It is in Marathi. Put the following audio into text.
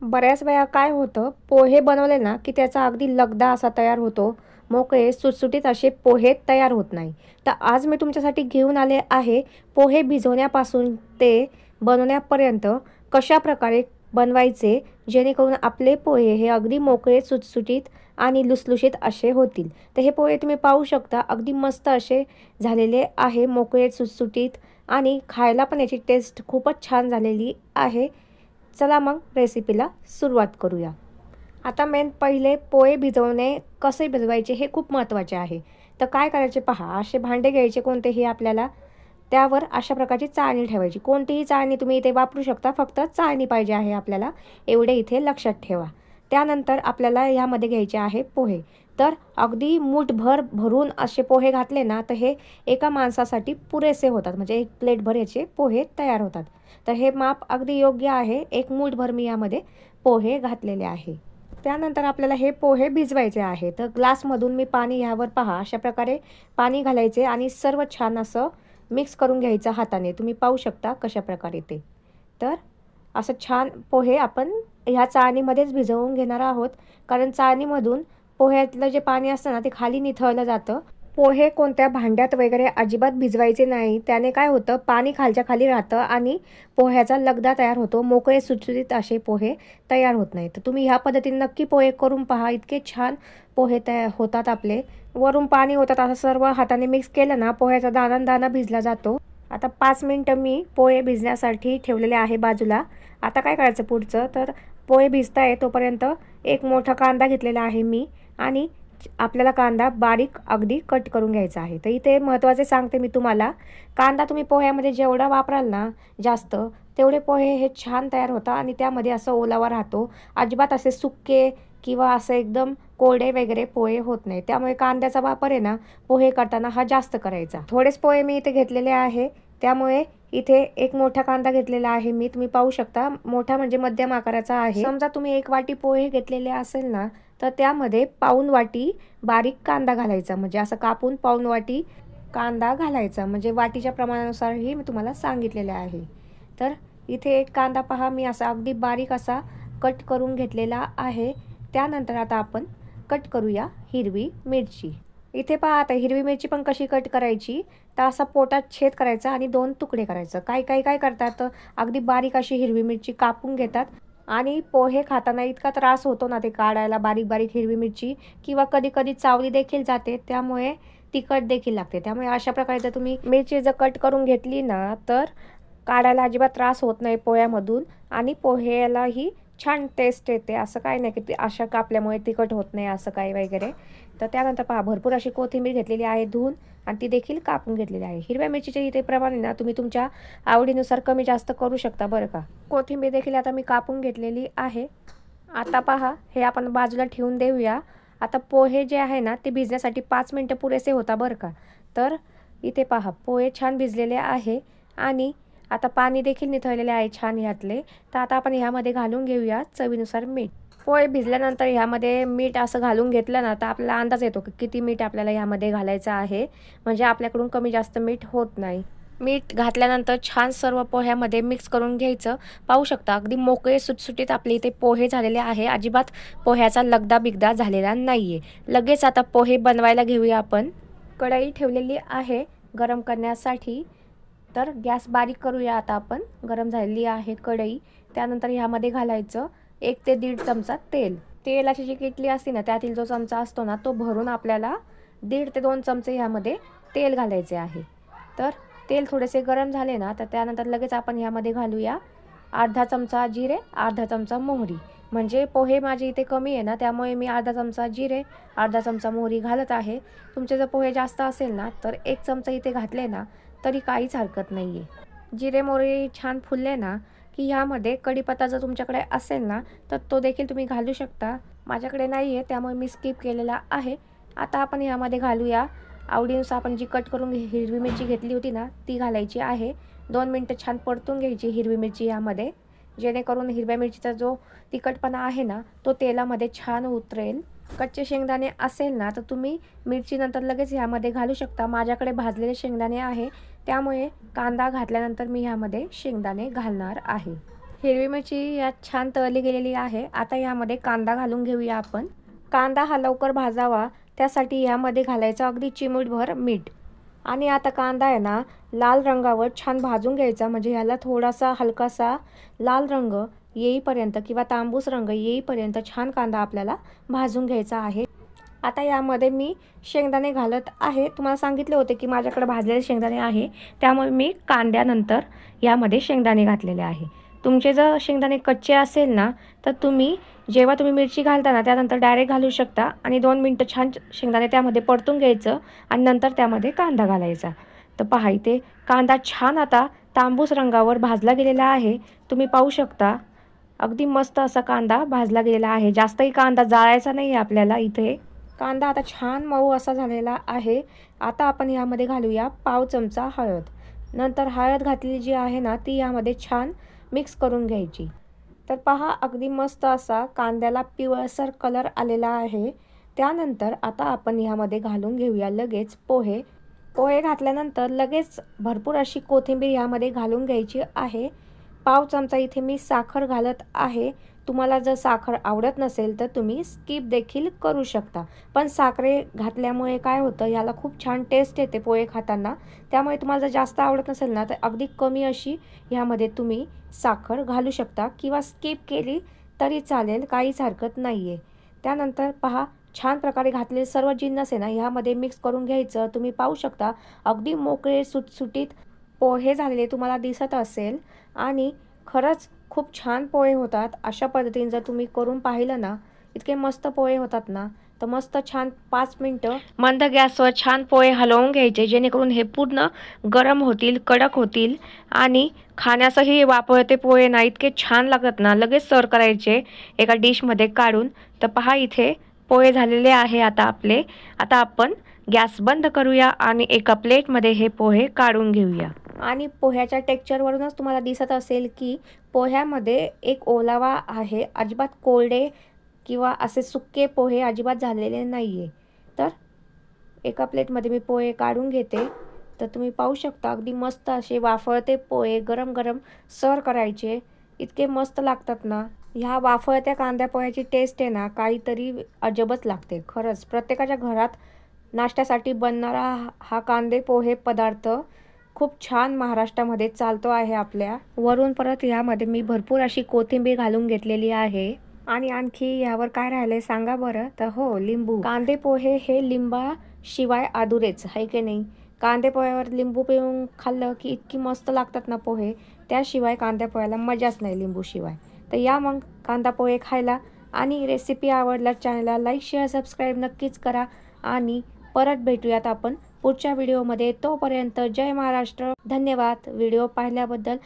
बऱ्याच वेळा काय होतं, पोहे बनवले ना, की त्याचा अगदी लगदा असा तयार होतो. मोकळे सुटसुटीत असे पोहे तयार होत नाही. तर आज मी तुमच्यासाठी घेऊन आले आहे, पोहे भिजवण्यापासून ते बनवण्यापर्यंत कशाप्रकारे बनवायचे, जेणेकरून आपले पोहे हे अगदी मोकळे, सुटसुटीत आणि लुसलुशीत असे होतील. तर हे पोहे तुम्ही पाहू शकता, अगदी मस्त असे झालेले आहे, मोकळे, सुटसुटीत आणि खायला पण याची टेस्ट खूपच छान झालेली आहे. चला मग रेसिपीला सुरुवात करूया. आता मेन पहिले पोहे भिजवणे कसे भिजवायचे हे खूप महत्त्वाचे आहे. तर काय करायचे पहा, असे भांडे घ्यायचे कोणतेही आपल्याला, त्यावर अशा प्रकारची चाळणी ठेवायची. कोणतीही चाळणी तुम्ही इथे वापरू शकता, फक्त चाळणी पाहिजे आहे आपल्याला, एवढे इथे लक्षात ठेवा. त्यानंतर आपल्याला ह्यामध्ये घ्यायचे आहे पोहे. तर अगदी मूठभर भरून असे पोहे घातले ना, तर हे एका माणसासाठी पुरेसे होतात, म्हणजे एक प्लेटभर याचे पोहे तयार होतात. तर हे माप अगदी योग्य आहे. एक मूठभर मी यामध्ये पोहे घातलेले आहे. त्यानंतर आपल्याला हे पोहे भिजवायचे आहे. तर ग्लासमधून मी पाणी ह्यावर पहा, अशा प्रकारे पाणी घालायचे आणि सर्व छान असं मिक्स करून घ्यायचं हाताने. तुम्ही पाहू शकता कशाप्रकारे ते. तर असं छान पोहे आपण ह्या चाळणीमध्येच भिजवून घेणार आहोत, कारण चाळणीमधून पोह्यातलं जे पाणी असतं ना, ते खाली निथळलं जातं. पोहे कोणत्या भांड्यात वगैरे अजिबात भिजवायचे नाही. त्याने काय होतं, पाणी खालच्या खाली राहतं आणि पोह्याचा लगदा तयार होतो. मोकळे सुटसुटीत असे पोहे तयार होत नाही. तर तुम्ही ह्या पद्धतीने नक्की पोहे करून पहा. इतके छान पोहे तयार होतात आपले. वरून पाणी होतात, असं सर्व हाताने मिक्स केलं ना, पोह्याचा दाना दाना भिजला जातो. आता 5 मिनटं मी पोहे भिजण्यासाठी ठेवलेले आहे बाजूला. आता काय करायचं पुढचं, तर पोहे भिजताय तोपर्यंत एक मोठा कांदा घेतलेला आहे मी आणि आपल्याला कांदा बारीक अगदी कट करून घ्यायचा आहे. तर इथे महत्त्वाचे सांगते मी तुम्हाला, कांदा तुम्ही पोह्यामध्ये जेवढा वापराल ना जास्त, तेवढे पोहे हे छान तयार होतात आणि त्यामध्ये असं ओलावा राहतो. अजिबात असे सुके किंवा असं एकदम कोरडे वगैरे पोहे होत नाही. त्यामुळे कांद्याचा वापर आहे ना, पोहे करताना हा जास्त करायचा. थोडेच पोहे मी इथे घेतलेले आहे, त्यामुळे इथे एक मोठा कांदा घेतलेला आहे मी. तुम्ही पाहू शकता, मोठा म्हणजे मध्यम आकाराचा आहे. समजा तुम्ही 1 वाटी पोहे घेतलेले असेल ना, तर त्यामध्ये पाऊण वाटी बारीक कांदा घालायचा, म्हणजे असं कापून पाऊण वाटी कांदा घालायचा, म्हणजे वाटीच्या प्रमाणानुसारही मी तुम्हाला सांगितलेले आहे. तर इथे एक कांदा पहा, मी असा अगदी बारीक असा कट करून घेतलेला आहे. त्यानंतर आता आपण कट करूया हिरवी मिरची. इथे पहा, आता हिरवी मिरची पण कशी कट करायची, तर असा पोटात छेद करायचा आणि 2 तुकडे करायचं. काही काही काय करतात, अगदी बारीक अशी हिरवी मिरची कापून घेतात आणि पोहे खाताना इतका त्रास होतो ना ते काढायला, बारीक बारीक हिरवी मिरची, किंवा कधी कधी चावली देखील जाते, त्यामुळे तिखट देखील लागते. त्यामुळे अशा प्रकारे जर तुम्ही मिरची जर कट करून घेतली ना, तर काढायला अजिबात त्रास होत नाही पोह्यामधून आणि पोह्यालाही छान टेस्ट येते. असं काही नाही की ते अशा कापल्यामुळे तिखट होत नाही असं काही वगैरे. तर त्यानंतर पहा, भरपूर अशी कोथिंबीर घेतलेली आहे धुवून आणि ती देखील कापून घेतलेली आहे. हिरव्या मिरचीच्या इथे प्रमाणे ना तुम्ही तुमच्या आवडीनुसार कमी जास्त करू शकता बरं का. कोथिंबीर देखील आता मी कापून घेतलेली आहे. आता पहा, हे आपण बाजूला ठेवून देऊया. आता पोहे जे आहे ना, ते भिजण्यासाठी 5 मिनटं पुरेसे होता बरं का. तर इथे पहा, पोहे छान भिजलेले आहे आणि आता पाणी देखील निथळलेले आहे छान ह्यातले. तर आता आपण ह्यामध्ये घालून घेऊया चवीनुसार मीठ. पोहे भिजल्यानंतर ह्यामध्ये मीठ असं घालून घेतलं ना, तर आपल्याला अंदाज येतो की किती मीठ आपल्याला ह्यामध्ये घालायचं आहे, म्हणजे आपल्याकडून कमी जास्त मीठ होत नाही. मीठ घातल्यानंतर छान सर्व पोह्यामध्ये मिक्स करून घ्यायचं. पाहू शकता, अगदी मोकळे सुटसुटीत आपले इथे पोहे झालेले आहे. अजिबात पोह्याचा लगदा बिगदा झालेला नाही आहे. लगेच आता पोहे बनवायला घेऊया आपण. कढई ठेवलेली आहे गरम करण्यासाठी. तर गॅस बारीक करूया आता आपण. गरम झालेली आहे कढई. त्यानंतर ह्यामध्ये घालायचं 1 ते 1.5 चमचा तेल. तेलाची जी किटली असते ना, त्यातील जो चमचा असतो ना, तो भरून आपल्याला 1.5 ते 2 चमचे ह्यामध्ये तेल घालायचे आहे. तर तेल थोडेसे गरम झाले ना, तर त्यानंतर लगेच आपण ह्यामध्ये घालूया अर्धा चमचा जिरे, अर्धा चमचा मोहरी. म्हणजे पोहे माझे इथे कमी आहे ना, त्यामुळे मी अर्धा चमचा जिरे, अर्धा चमचा मोहरी घालत आहे. तुमचे जर पोहे जास्त असेल ना, तर 1 चमचा इथे घातले ना, तरी काहीच हरकत नाही आहे. जिरे मोहरी छान फुलले ना, की ह्यामध्ये कढीपत्ता जर तुमच्याकडे असेल ना, तर तो देखील तुम्ही घालू शकता. माझ्याकडे नाही आहे, त्यामुळे मी स्किप केलेला आहे. आता आपण ह्यामध्ये घालूया आवडीनुसार आपण जी कट करून हिरवी मिरची घेतली होती ना, ती घालायची आहे. 2 मिनटं छान परतून घ्यायची हिरवी मिरची यामध्ये, जेणेकरून हिरव्या मिरचीचा जो तिखटपणा आहे ना, तो तेलामध्ये छान उतरेल. कच्चे शेंगदाणे असेल ना, तर तुम्ही मिरचीनंतर लगेच ह्यामध्ये घालू शकता. माझ्याकडे भाजलेले शेंगदाणे आहे, त्यामुळे कांदा घातल्यानंतर मी ह्यामध्ये शेंगदाणे घालणार आहे. हिरवी मिरची यात छान तळली गेलेली आहे। आता यामध्ये कांदा घालून घेऊया आपण। कांदा हा लवकर भाजावा त्यासाठी यामध्ये घालायचं अगदी चिमूटभर मीठ। आणि आता कांदा आहे ना लाल रंगावर छान भाजून घ्यायचा, म्हणजे ह्याला थोडासा हलकासा लाल रंग येईपर्यंत किंवा तांबूस रंग येईपर्यंत छान कांदा आपल्याला भाजून घ्यायचा आहे। आता यामध्ये मी शेंगदाणे घालत आहे। तुम्हाला सांगितले होते की माझ्याकडे भाजलेले शेंगदाणे आहे, त्यामुळे मी कांद्यानंतर यामध्ये शेंगदाणे घातलेले आहे। तुमचे जर शेंगदाणे कच्चे असेल ना तर तुम्ही जेव्हा तुम्ही मिरची घालता ना त्यानंतर डायरेक्ट घालू शकता आणि 2 मिनिटं छान शेंगदाणे त्यामध्ये परतून घ्यायचं आणि नंतर त्यामध्ये कांदा घालायचा। तर पहा इथे कांदा छान आता तांबूस रंगावर भाजला गेलेला आहे। तुम्ही पाहू शकता अगदी मस्त असा कांदा भाजला गेलेला आहे। जास्तही कांदा जाळायचा नाही आहे आपल्याला। इथे कांदा आता छान मऊ असा झालेला आहे। आता आपण यामध्ये घालूया पाव चमचा हळद। नंतर हळद घातलेली जी आहे ना ती यामध्ये छान मिक्स करून घ्यायची। तर पहा अगदी मस्त असा कांद्याला पिवळसर कलर आलेला आहे। त्यानंतर आता आपण यामध्ये घालून घेऊया लगेच पोहे। पोहे घातल्यानंतर लगेच भरपूर अशी कोथिंबीर यामध्ये घालून घ्यायची आहे। पाव चमचा इथे मी साखर घालत आहे। तुम्हाला जर साखर आवडत नसेल तर तुम्ही स्किप देखील करू शकता, पण साखरे घातल्यामुळे काय होतं याला खूप छान टेस्ट येते पोहे खाताना। त्यामुळे तुम्हाला जर जास्त आवडत नसेल ना तर अगदी कमी अशी यामध्ये तुम्ही साखर घालू शकता किंवा स्किप केली तरी चालेल, काहीच हरकत नाही आहे। त्यानंतर पहा छान प्रकारे घातलेले सर्व जिन्नस आहे ना ह्यामध्ये मिक्स करून घ्यायचं। तुम्ही पाहू शकता अगदी मोकळे सुटसुटीत पोहे झालेले तुम्हाला दिसत असेल आणि खरंच खूप छान पोहे होतात। अशा पद्धतीने जर तुम्ही करून पाहिलं ना इतके मस्त पोहे होतात ना। तर मस्त छान 5 मिनिटं मंद गॅसवर छान पोहे हलवून घ्यायचे, जेणेकरून हे पूर्ण गरम होतील, कडक होतील आणि खाण्यासही वापरते पोहे ना इतके छान लागतात ना। लगेच सर्व करायचे एका डिशमध्ये काढून। तर पहा इथे पोहे झालेले आहे आता आपले। आता आपण गॅस बंद करूया आणि एका प्लेटमध्ये हे पोहे काढून घेऊया। आणि पोह्याच्या टेक्स्चरवरूनच तुम्हाला दिसत असेल की पोह्यामध्ये एक ओलावा आहे, अजिबात कोरडे किंवा असे सुके पोहे अजिबात झालेले नाही आहे। तर एका प्लेटमध्ये मी पोहे काढून घेते। तर तुम्ही पाहू शकता अगदी मस्त असे वाफळते पोहे गरम गरम सर्व करायचे, इतके मस्त लागतात ना। ह्या वाफळत्या कांद्या पोह्याची टेस्ट आहे ना काहीतरी अजबच लागते खरंच। प्रत्येकाच्या घरात नाश्त्यासाठी बनणारा हा कांदे पोहे पदार्थ खूप छान महाराष्ट्रामध्ये चालतो आहे आपल्या। वरून परत यामध्ये मी भरपूर अशी कोथिंबीर घालून घेतलेली आहे। आणि आणखी यावर काय राहिलंय सांगा बरं? तर हो, लिंबू। कांदे पोहे हे लिंबाशिवाय अधुरेच आहे की नाही? कांदे पोह्यावर लिंबू पिळून खाल्लं की इतकी मस्त लागतात ना पोहे, त्याशिवाय कांद्या पोह्याला मजाच नाही लिंबूशिवाय। तर या मग कांदा पोहे खायला। आणि रेसिपी आवडल्यास चॅनलला लाईक शेअर सबस्क्राईब नक्कीच करा। आणि परत भेटूयात आपण पुढच्या व्हिडिओमध्ये। तोपर्यंत जय महाराष्ट्र। धन्यवाद व्हिडिओ पाहिल्याबद्दल।